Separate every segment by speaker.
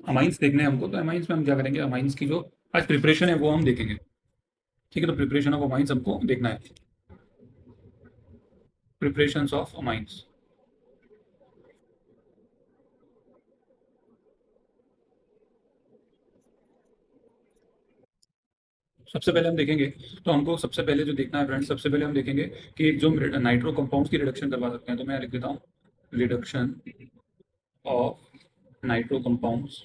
Speaker 1: Amines देखने हैं हमको, तो अमाइंस में हम क्या करेंगे, अमाइंस की जो आज प्रिपरेशन है वो हम देखेंगे। ठीक है, तो प्रिपरेशन ऑफ अमाइंस हमको देखना है, प्रिपरेशन ऑफ अमाइंस। सबसे पहले हम देखेंगे, तो हमको सबसे पहले जो देखना है फ्रेंड्स, सबसे पहले हम देखेंगे कि जो नाइट्रो कंपाउंड्स की रिडक्शन करवा सकते हैं, तो मैं लिख देता हूँ रिडक्शन ऑफ नाइट्रो कंपाउंड्स।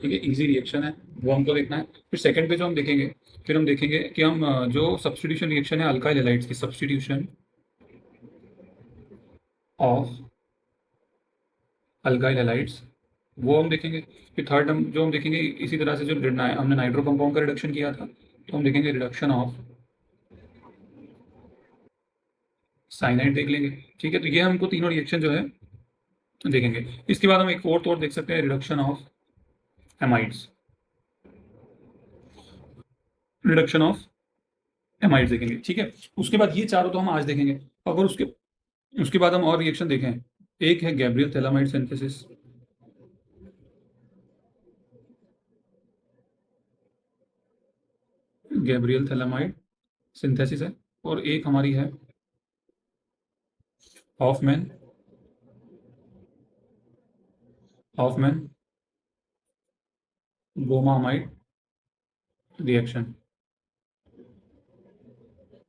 Speaker 1: ठीक है, इजी रिएक्शन है, वो हमको देखना है। फिर सेकंड पे जो हम देखेंगे, फिर हम देखेंगे कि हम जो सब्स्टिट्यूशन रिएक्शन है अल्काइल हैलाइड्स की, सब्स्टिट्यूशन ऑफ अल्काइल हैलाइड्स, वो हम देखेंगे। फिर थर्ड हम जो हम देखेंगे इसी तरह से, जो हमने नाइट्रो कंपाउंड का रिडक्शन किया था, तो हम देखेंगे रिडक्शन ऑफ साइनाइड देख लेंगे। ठीक है, तो ये हमको तीनों रिएक्शन जो है देखेंगे। इसके बाद हम एक फोर्थ और देख सकते हैं, reduction of amides, reduction of amides देखेंगे। ठीक है, उसके बाद ये चारों तो हम आज देखेंगे। अगर उसके उसके बाद हम और रिएक्शन देखें, एक है Gabriel phthalimide synthesis, Gabriel phthalimide synthesis है, और एक हमारी है हॉफमैन, हॉफमैन ब्रोमामाइड रिएक्शन।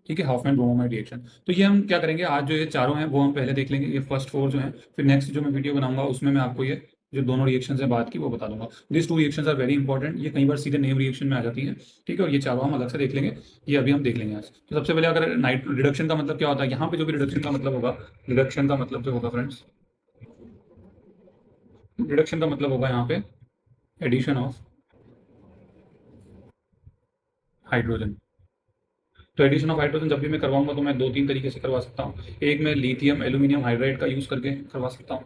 Speaker 1: ठीक है, हॉफमैन ब्रोमामाइड रिएक्शन। तो ये हम क्या करेंगे, आज जो ये चारों हैं वो हम पहले देख लेंगे, ये फर्स्ट फोर जो हैं। फिर नेक्स्ट जो मैं वीडियो बनाऊंगा उसमें मैं आपको ये जो दोनों रिएक्शन है बात की वो बता दूंगा। This two reactions are very important, ये कई बार सीधे नेम रिएक्शन में आ जाती है। ठीक है, और ये चारों हम अलग से देख लेंगे, ये अभी हम देख लेंगे आज। तो सबसे पहले अगर नाइट रिडक्शन का मतलब क्या होता है, यहाँ पे जो भी रिडक्शन का मतलब होगा, रिडक्शन का मतलब जो होगा फ्रेंड्स, रिडक्शन का मतलब होगा यहाँ पे एडिशन ऑफ हाइड्रोजन। तो एडिशन ऑफ हाइड्रोजन जब भी मैं करवाऊंगा तो मैं दो तीन तरीके से करवा सकता हूँ। एक मैं लिथियम एल्यूमिनियम हाइड्राइड का यूज करके करवा सकता हूँ,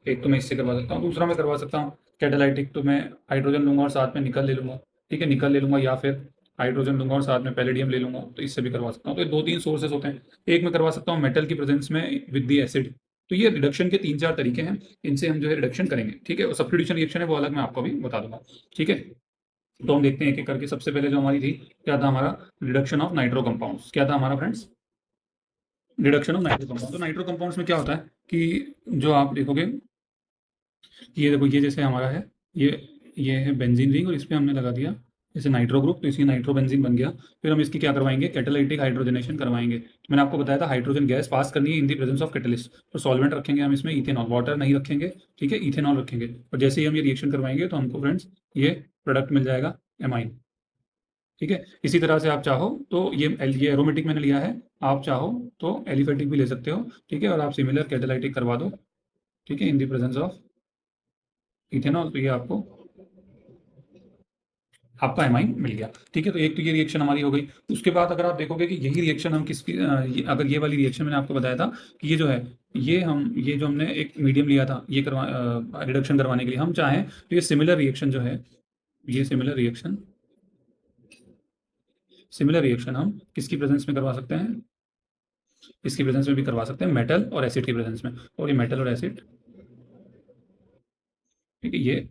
Speaker 1: एक तो मैं इससे करवा सकता हूँ, दूसरा मैं करवा सकता हूँ कैटालाइटिक, तो मैं हाइड्रोजन लूंगा और साथ में निकल ले लूंगा। ठीक है, निकल ले लूंगा, या फिर हाइड्रोजन लूंगा और साथ में पैलेडियम ले लूंगा, तो इससे भी करवा सकता हूँ। तो ये दो तीन सोर्सेस होते हैं। एक मैं करवा सकता हूँ मेटल की प्रेजेंस में विद दी एसिड। तो ये रिडक्शन के तीन चार तरीके हैं, इनसे हम जो है रिडक्शन करेंगे। ठीक है, और सब्स्टिट्यूशन रिएक्शन है वो अलग मैं आपको भी बता दूंगा। ठीक है, तो हम देखते हैं एक एक करके। सबसे पहले जो हमारी थी, क्या था हमारा, रिडक्शन ऑफ नाइट्रो कंपाउंड्स। क्या था हमारा friends, reduction of nitro compound. तो नाइट्रो कंपाउंड्स में क्या होता है कि जो आप देखोगे, ये देखो, ये जैसे हमारा है, ये है बेंजीन रिंग, और इस पर हमने लगा दिया जैसे नाइट्रो ग्रुप, तो इसकी नाइट्रो बेंजीन बन गया। फिर हम इसकी क्या करवाएंगे, कैटालिटिक हाइड्रोजनेशन करवाएंगे। तो मैंने आपको बताया था हाइड्रोजन गैस पास करनी है इन दी प्रेजेंस ऑफ कैटलिस्ट, तो सॉल्वेंट रखेंगे हम इसमें इथेनॉल, वाटर नहीं रखेंगे। ठीक है, इथेनॉल रखेंगे, और जैसे ही हम ये रिएक्शन करवाएंगे तो हमको फ्रेंड्स ये प्रोडक्ट मिल जाएगा एमाइन। ठीक है, इसी तरह से आप चाहो तो ये एरोमेटिक मैंने लिया है, आप चाहो तो एलिफेटिक भी ले सकते हो। ठीक है, और आप सिमिलर कैटालाइटिक करवा दो। ठीक है, in the presence of ethanol, तो ये आपको आपका एमाइन मिल गया। ठीक है, तो एक तो ये रिएक्शन हमारी हो गई। उसके बाद अगर आप देखोगे कि यही रिएक्शन हम किसकी अगर ये वाली रिएक्शन मैंने आपको बताया था कि ये जो है, ये जो हमने एक मीडियम लिया था ये रिडक्शन करवाने के लिए, हम चाहें तो ये सिमिलर रिएक्शन जो है, ये सिमिलर रिएक्शन हम किसकी प्रेजेंस में करवा सकते हैं, इसकी प्रेजेंस में भी करवा सकते हैं, मेटल और एसिड की प्रेजेंस में। और ये मेटल और एसिड, ठीक है, ये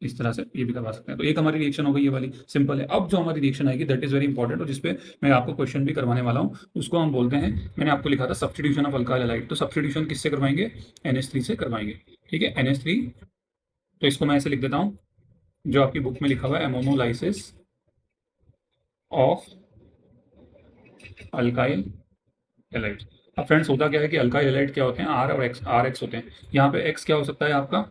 Speaker 1: इस तरह से ये भी करवा सकते हैं। तो एक हमारी रिएक्शन हो गई ये वाली, सिंपल है। अब जो हमारी रिएक्शन आएगी दैट इज वेरी इंपॉर्टेंट, और जिसपे मैं आपको क्वेश्चन भी करवाने वाला हूँ, उसको हम बोलते हैं, मैंने आपको लिखा था सब्स्टिट्यूशन ऑफ अल्काइल हैलाइड। तो सब्स्टिट्यूशन किससे करवाएंगे, NH3 से करवाएंगे। ठीक है, NH3, तो इसको मैं ऐसे लिख देता हूँ, जो आपकी बुक में लिखा हुआ है, एमोनोलाइसिस ऑफ अल्काइल हैलाइड। अब फ्रेंड्स होता क्या है कि अल्काइल हैलाइड क्या होते हैं, आर और एक्स, आर एक्स होते हैं। यहाँ पे एक्स क्या हो सकता है आपका,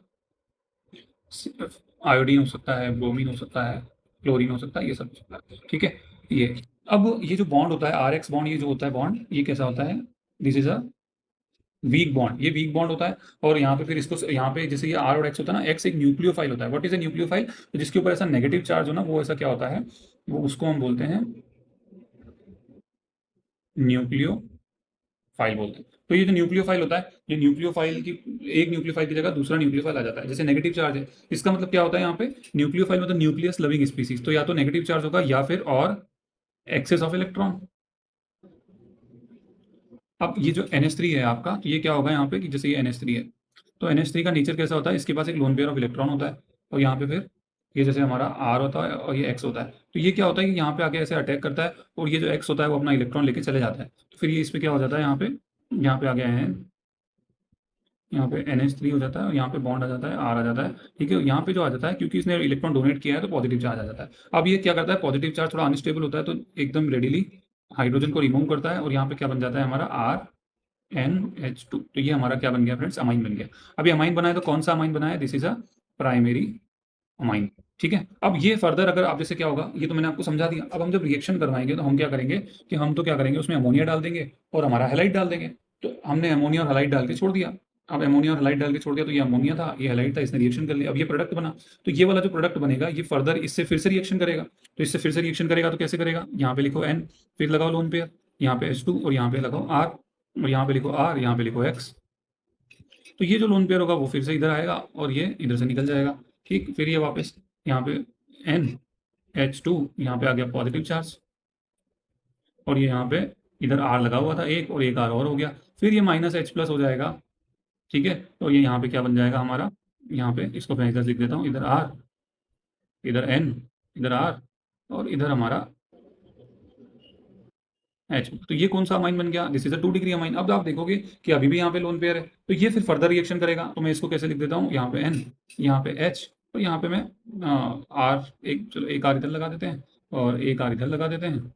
Speaker 1: आयोडीन हो सकता है, ब्रोमीन हो सकता है, क्लोरीन हो सकता है, ये सब हो सकता है। ठीक है, ये अब ये जो बॉन्ड होता है आर एक्स बॉन्ड, ये जो होता है बॉन्ड, ये कैसा होता है, this is a weak bond, ये वीक बॉन्ड होता है। और यहाँ पे फिर इसको यहाँ पे जैसे ये आर और एक्स होता है ना, एक्स एक न्यूक्लियोफाइल होता है। व्हाट इज अ न्यूक्लियोफाइल, तो जिसके ऊपर ऐसा नेगेटिव चार्ज हो ना, वो ऐसा क्या होता है, वो उसको हम बोलते हैं न्यूक्लियोफाइल बोलते हैं। तो ये जो न्यूक्लियोफाइल होता है, ये न्यूक्लियोफाइल की, एक न्यूक्लियोफाइल की जगह दूसरा न्यूक्लियोफाइल आ जाता है, जैसे नेगेटिव चार्ज है। इसका मतलब क्या होता है यहाँ पे, न्यूक्लियोफाइल मतलब न्यूक्लियस लविंग स्पीसीज, तो या तो नेगेटिव चार्ज होगा या फिर और एक्सेस ऑफ इलेक्ट्रॉन। अब ये जो NH3 है आपका, तो ये क्या होगा यहाँ पे कि जैसे ये NH3 है, तो NH3 का नेचर कैसा होता है, इसके पास एक लोन पेयर ऑफ इलेक्ट्रॉन होता है और यहाँ पे फिर ये जैसे हमारा R होता है और ये X होता है। तो ये क्या होता है कि यहाँ पे आके ऐसे अटैक करता है और ये जो X होता है वो अपना इलेक्ट्रॉन लेके चले जाता है। तो फिर ये इस पे क्या हो जाता है, यहाँ पे आ गया है, यहाँ पे NH3 हो जाता है और यहाँ पे बॉन्ड आ जाता है, R आ जाता है। ठीक है, यहाँ पे जो आ जाता है क्योंकि इसने इलेक्ट्रॉन डोनेट किया है तो पॉजिटिव चार्ज आ जाता है। अब ये क्या करता है, पॉजिटिव चार्ज थोड़ा अनस्टेबल होता है तो एकदम रेडिली हाइड्रोजन को रिमूव करता है और यहाँ पे क्या बन जाता है हमारा RNH2। तो ये हमारा क्या बन गया फ्रेंड्स, अमाइन बन गया। अब ये अमाइन बना है तो कौन सा अमाइन बना है, this is a primary amine. ठीक है, अब ये फर्दर अगर आप जैसे क्या होगा, ये तो मैंने आपको समझा दिया। अब हम जब रिएक्शन करवाएंगे तो हम क्या करेंगे कि हम तो क्या करेंगे, उसमें अमोनिया डाल देंगे और हमारा हैलाइड डाल देंगे। तो हमने अमोनिया और हैलाइड डाल के छोड़ दिया। अब अमोनिया और हैलाइड डाल के छोड़ दिया तो ये अमोनिया था, ये हैलाइड था, इसने रिएक्शन कर लिया, अब ये प्रोडक्ट बना। तो ये वाला जो प्रोडक्ट बनेगा ये फर्दर इससे फिर से रिएक्शन करेगा। तो इससे फिर से रिएक्शन करेगा तो कैसे करेगा, यहाँ पे लिखो N, फिर लगाओ लोन पेयर, यहाँ पे H2 और यहाँ पे लगाओ R और यहाँ पे लिखो R, यहाँ पे लिखो X। तो ये जो लोन पेयर होगा वो फिर से इधर आएगा और ये इधर से निकल जाएगा। ठीक, फिर ये वापस यहाँ पे NH2, यहाँ पे आ गया पॉजिटिव चार्ज और ये यहाँ पे इधर R लगा हुआ था एक और एक R और हो गया। फिर ये -H+ हो जाएगा। ठीक है, तो ये यहाँ पे क्या बन जाएगा हमारा, यहाँ पे इसको मैं इधर लिख देता हूँ, इधर R, इधर N, इधर R और इधर हमारा H। तो ये कौन सा अमाइन बन गया, this is a 2 degree amine. अब आप देखोगे कि अभी भी यहाँ पे लोन पेयर है तो ये फिर फर्दर रिएक्शन करेगा। तो मैं इसको कैसे लिख देता हूँ, यहाँ पे N, यहाँ पे H और यहाँ पे मैं R, एक चलो एक R इधर लगा देते हैं और एक R इधर लगा देते हैं,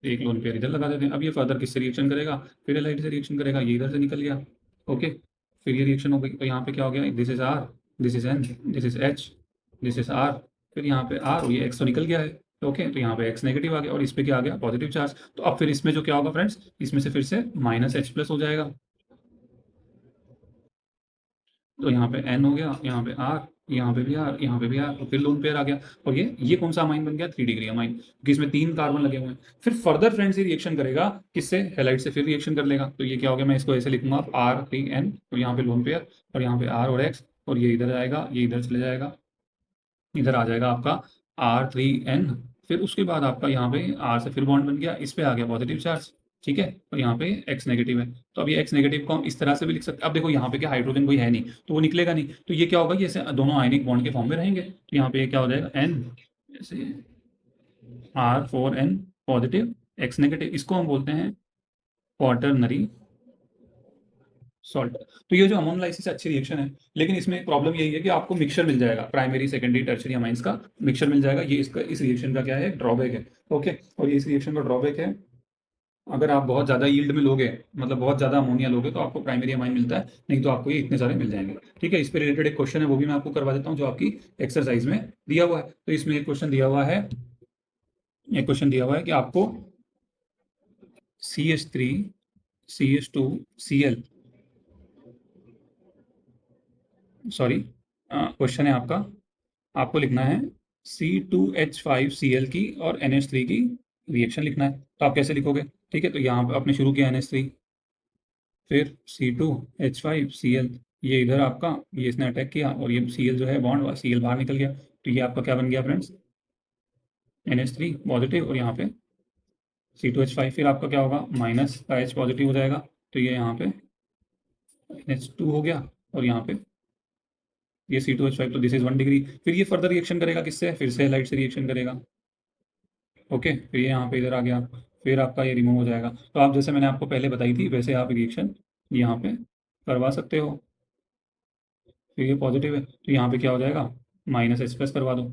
Speaker 1: एक लोन पेयर इधर लगा देते हैं। अब ये फर्दर किससे रिएक्शन करेगा, फिर एलाइड से रिएक्शन करेगा, ये इधर से निकल गया। ओके, फिर ये रिएक्शन हो गई तो यहाँ पे क्या हो गया, this is R, this is N, this is H, this is R, फिर यहाँ पे R और ये X तो निकल गया है। ओके, तो यहाँ पे X नेगेटिव आ गया और इस पे क्या आ गया, पॉजिटिव चार्ज। तो अब फिर इसमें जो क्या होगा फ्रेंड्स, इसमें से फिर से -H+ हो जाएगा। तो यहाँ पे N हो गया, यहाँ पे R, यहाँ पे भी R, यहाँ पे भी R, तो फिर लोन पेयर आ गया। और ये कौन सा अमाइन बन गया, 3 डिग्री अमाइन, क्योंकि इसमें 3 कार्बन लगे हुए हैं। फिर फर्दर फ्रेंड्स ये रिएक्शन करेगा किससे, हैलाइड से फिर रिएक्शन कर लेगा। तो ये क्या हो गया, मैं इसको ऐसे लिखूंगा R3N और यहाँ पे लोन पेयर और यहाँ पे R और X और ये इधर आएगा, ये इधर चले जाएगा, इधर आ जाएगा आपका R3N। फिर उसके बाद आपका यहाँ पे R से फिर बॉन्ड बन गया, इस पे आ गया पॉजिटिव चार्ज। ठीक है, और यहाँ पे X नेगेटिव है। तो अब ये X नेगेटिव को हम इस तरह से भी लिख सकते हैं। अब देखो यहाँ पे क्या हाइड्रोजन कोई है नहीं तो वो निकलेगा नहीं, तो ये क्या होगा, ये ऐसे दोनों आयनिक बॉन्ड के फॉर्म में रहेंगे। तो यहाँ पे क्या हो जाएगा, N ऐसे R4N पॉजिटिव X नेगेटिव, इसको हम बोलते हैं क्वाटरनरी सॉल्ट। तो ये जो अमोनोलाइसिस अच्छी रिएक्शन है, लेकिन इसमें एक प्रॉब्लम यही है कि आपको मिक्सचर मिल जाएगा, प्राइमरी सेकेंडरी टर्शियरी अमाइंस का मिक्सचर मिल जाएगा। ये इसका इस रिएक्शन का क्या है, ड्रॉबैक है। ओके, और ये इस रिएक्शन का ड्रॉबैक है, अगर आप बहुत ज़्यादा यील्ड में लोगे, मतलब बहुत ज़्यादा अमोनिया लोगे तो आपको प्राइमरी अमाइन मिलता है, नहीं तो आपको ये इतने सारे मिल जाएंगे। ठीक है, इस पे रिलेटेड एक क्वेश्चन है वो भी मैं आपको करवा देता हूँ जो आपकी एक्सरसाइज में दिया हुआ है। तो इसमें एक क्वेश्चन दिया हुआ है, एक क्वेश्चन दिया हुआ है कि आपको CH3 CH2 Cl, sorry, question है आपका, आपको लिखना है C2H5Cl की और NH3 की रिएक्शन लिखना है। तो आप कैसे लिखोगे, ठीक है, तो यहाँ पे आपने शुरू किया NH3, फिर C2H5Cl, ये इधर आपका, ये इसने अटैक किया और ये Cl जो है बॉन्ड, Cl बाहर निकल गया। तो ये आपका क्या बन गया फ्रेंड्स, NH3 पॉजिटिव और यहाँ पे C2H5, फिर आपका क्या होगा, माइनस का H पॉजिटिव हो जाएगा। तो ये यहाँ पे NH2 हो गया और यहाँ पे ये C2H5, तो दिस इज 1 डिग्री। फिर ये फर्दर रिएक्शन करेगा किससे, फिर से लाइट से रिएक्शन करेगा। ओके, फिर ये यहाँ पे इधर आ गया, फिर आपका ये रिमूव हो जाएगा। तो आप जैसे मैंने आपको पहले बताई थी वैसे आप रिएक्शन यहाँ पे करवा सकते हो। फिर ये पॉजिटिव है तो यहाँ पे क्या हो जाएगा, -H+ करवा दो,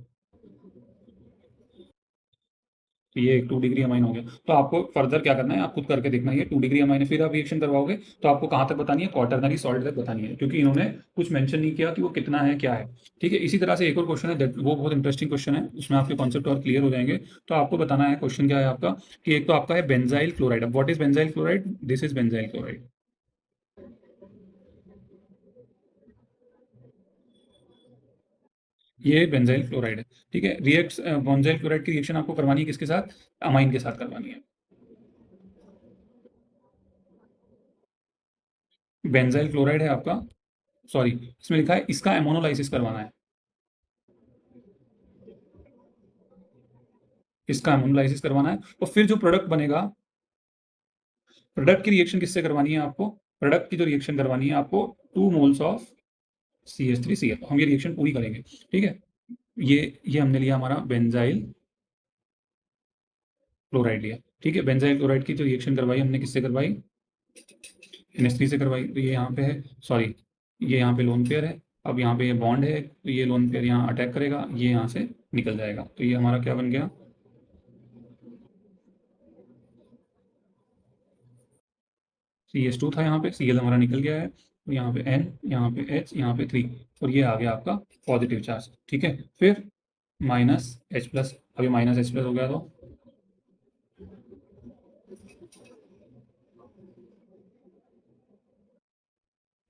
Speaker 1: तो ये एक 2 डिग्री अमाइन हो गया। तो आपको फर्दर क्या करना है, आप खुद करके देखना है, ये 2 डिग्री अमाइन है। फिर आप रिएक्शन करवाओगे तो आपको कहाँ तक बतानी है, क्वाटरनरी सॉल्ट तक बतानी है, क्योंकि इन्होंने कुछ मेंशन नहीं किया कि वो कितना है क्या है। ठीक है, इसी तरह से एक और क्वेश्चन है, वो बहुत इंटरेस्टिंग क्वेश्चन है, उसमें आपके कॉन्सेप्ट और क्लियर हो जाएंगे। तो आपको बताना है, क्वेश्चन क्या है आपका, कि एक तो आपका है बेंजाइल क्लोराइड। अब what is benzyl chloride, this is benzyl chloride, ये बेंजाइल क्लोराइड है। ठीक है, बेंजाइल क्लोराइड की रिएक्शन आपको करवानी है किसके साथ, अमाइन के साथ करवानी है। बेंजाइल क्लोराइड है आपका, सॉरी इसमें लिखा है इसका एमोनोलाइसिस करवाना है, इसका एमोनोलाइसिस करवाना है। और फिर जो प्रोडक्ट बनेगा, प्रोडक्ट की रिएक्शन किससे करवानी है आपको, प्रोडक्ट की जो रिएक्शन करवानी है आपको 2 मोल्स ऑफ CH3Cl, हम ये रिएक्शन पूरी करेंगे। ठीक है, ये हमने लिया हमारा बेंजाइल क्लोराइड लिया। ठीक है, बेंजाइल क्लोराइड की जो रिएक्शन करवाई हमने किससे करवाई, NH3 से करवाई। तो ये यहाँ पे है, सॉरी ये यहाँ पे लोन पेयर है। अब यहाँ पे ये बॉन्ड है, तो ये लोन पेयर यहाँ अटैक करेगा, ये यहाँ से निकल जाएगा। तो ये हमारा क्या बन गया, CH2 था, यहाँ पे Cl हमारा निकल गया है, तो यहाँ पे N, यहाँ पे H, यहाँ पे 3, और ये आ गया आपका पॉजिटिव चार्ज। ठीक है, फिर -H+, अभी -H+ हो गया तो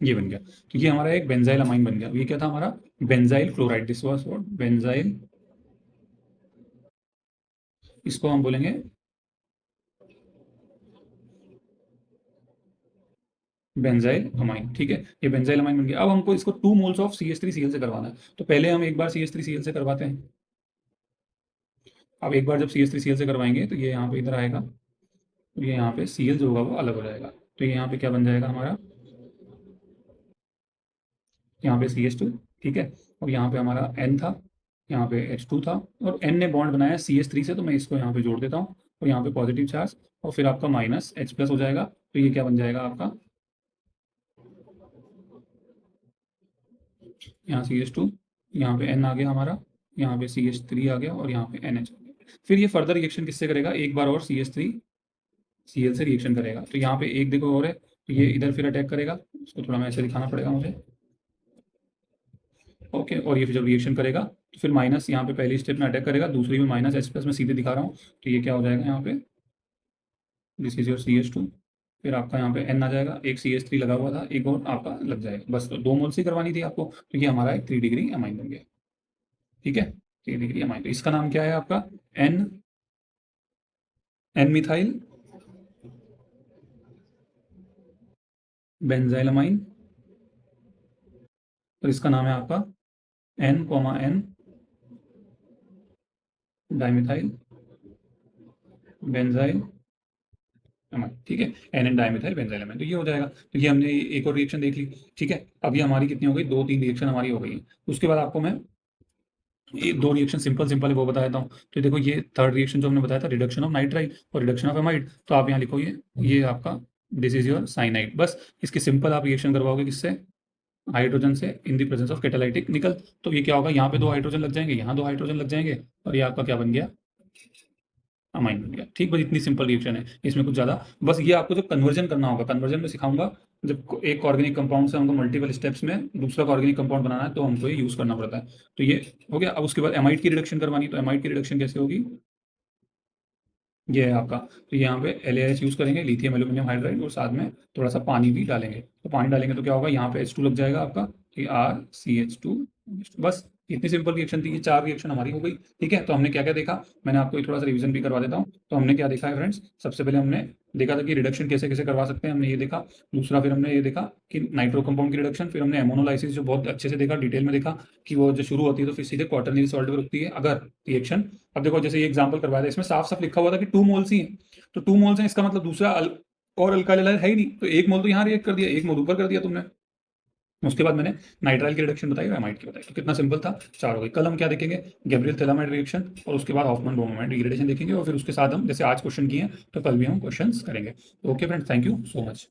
Speaker 1: ये बन गया। तो ये हमारा एक बेंजाइल अमाइन बन गया। ये क्या था हमारा, benzyl chloride, this was what, benzyl, इसको हम बोलेंगे बेंजाइल अमाइन। ठीक है, ये बेंजाइल अमाइन बन गया। अब हमको इसको 2 मोल्स ऑफ CH3Cl से करवाना है, तो पहले हम एक बार CH3Cl से करवाते हैं। अब एक बार जब CH3Cl से करवाएंगे तो ये यहाँ पे इधर आएगा, तो ये यहाँ पे Cl जो होगा वो अलग हो जाएगा। तो ये यहाँ पे क्या बन जाएगा हमारा, यहाँ पे CH2। ठीक है, और यहाँ पे हमारा N था, यहाँ पे H2 था, और N ने बॉन्ड बनाया CH3 से, तो मैं इसको यहाँ पे जोड़ देता हूँ, और यहाँ पे पॉजिटिव चार्ज, और फिर आपका -H+ हो जाएगा। तो ये क्या बन जाएगा आपका, यहाँ CH2, यहाँ पे N आ गया हमारा, यहाँ पे CH3 आ गया, और यहाँ पे NH आ गया। फिर ये फर्दर रिएक्शन किससे करेगा, एक बार और CH3Cl से रिएक्शन करेगा। तो यहाँ पे एक देखो और है, तो ये इधर फिर अटैक करेगा, इसको थोड़ा मैं ऐसे दिखाना पड़ेगा मुझे। ओके, और ये फिर जब रिएक्शन करेगा तो फिर माइनस यहाँ पे पहली स्टेप में अटैक करेगा, दूसरी में -H+ में सीधे दिखा रहा हूँ। तो ये क्या हो जाएगा यहाँ पे, दिस इज योर CH2, फिर आपका यहाँ पे N आ जाएगा, एक CH3 लगा हुआ था, एक और आपका लग जाएगा, बस तो 2 मोल्स ही करवानी थी आपको। तो ये हमारा एक 3 डिग्री अमाइन बन गया। ठीक है, 3 डिग्री अमाइन, तो इसका नाम क्या है आपका, एन एन मिथाइल बेंजाइलमाइन, और इसका नाम है आपका N, डाइमिथाइल बेंजाइल अमाइन। ठीक है, NN डाइमिथाइल बेंजाइल अमाइन, तो ये हो जाएगा। तो ये हमने एक और रिएक्शन देख ली। ठीक है, अब ये हमारी कितनी हो गई, 2-3 रिएक्शन हमारी हो गई है। उसके बाद आपको मैं ये 2 रिएक्शन सिंपल सिंपल है वो बता देता हूँ। तो देखो, ये थर्ड रिएक्शन जो हमने बताया था, रिडक्शन ऑफ नाइट्राइल और रिडक्शन ऑफ एमाइड, तो आप यहाँ लिखो ये आपका दिस इज योर साइनाइड। बस इसके सिंपल आप रिएक्शन करवाओगे किससे, हाइड्रोजन से, in the presence of catalytic निकल। तो ये क्या होगा, यहाँ पे 2 हाइड्रोजन लग जाएंगे, यहाँ 2 हाइड्रोजन लग जाएंगे, और ये आपका क्या बन गया, अमाइन बन गया। ठीक, बस इतनी सिंपल रिएक्शन है, इसमें कुछ ज़्यादा, बस ये आपको जब कन्वर्जन करना होगा, कन्वर्जन में सिखाऊंगा, जब एक ऑर्गेनिक कंपाउंड से हमको मल्टीपल स्टेप्स में दूसरा ऑर्गेनिक कंपाउंड बनाना है तो हमको ये यूज़ करना पड़ता है। तो ये हो गया। अब उसके बाद एमाइड की रिडक्शन करवानी, तो एमाइड की रिडक्शन कैसे होगी, ये है आपका, तो यहाँ पे LaH यूज़ करेंगे, लिथियम एल्यूमिनियम हाइड्राइड, और साथ में थोड़ा सा पानी भी डालेंगे। तो पानी डालेंगे तो क्या होगा, यहाँ पे H2 लग जाएगा आपका, तो RCH2। बस इतनी सिंपल रिएक्शन थी, ये 4 रिएक्शन हमारी हो गई। ठीक है, तो हमने क्या क्या देखा, मैंने आपको ये थोड़ा सा रिवीजन भी करवा देता हूँ। तो हमने क्या देखा है फ्रेंड्स, सबसे पहले हमने देखा था कि रिडक्शन कैसे कैसे करवा सकते हैं, हमने ये देखा। दूसरा फिर हमने ये देखा कि नाइट्रो कंपाउंड की रिडक्शन, फिर हमने एमोनोलाइसिस जो बहुत अच्छे से देखा, डिटेल में देखा कि वो जो शुरू होती है तो फिर सीधे क्वाटरनरी सॉल्ट पे रुकती है अगर रिएक्शन। अब देखो, जैसे ये एग्जांपल करवाया था, इसमें साफ साफ लिखा हुआ था कि 2 मोल्स ही हैं, तो 2 मोल्स हैं, इसका मतलब दूसरा और अल्काइल हैलाइड है ही नहीं, तो 1 मोल तो यहाँ रिएक्ट कर दिया, 1 मोल ऊपर कर दिया तुमने। उसके बाद मैंने नाइट्राइल की रिडक्शन बताई और एमाइड की बताई, तो कितना सिंपल था, 4 हो गई। कल हम क्या देखेंगे, गैब्रियल थैलामाइड रिएक्शन, और उसके बाद हॉफमैन ब्रोमाइड डिग्रेडेशन देखेंगे, और फिर उसके साथ हम जैसे आज क्वेश्चन किए हैं तो कल भी हम क्वेश्चंस करेंगे। Okay friends, thank you so much.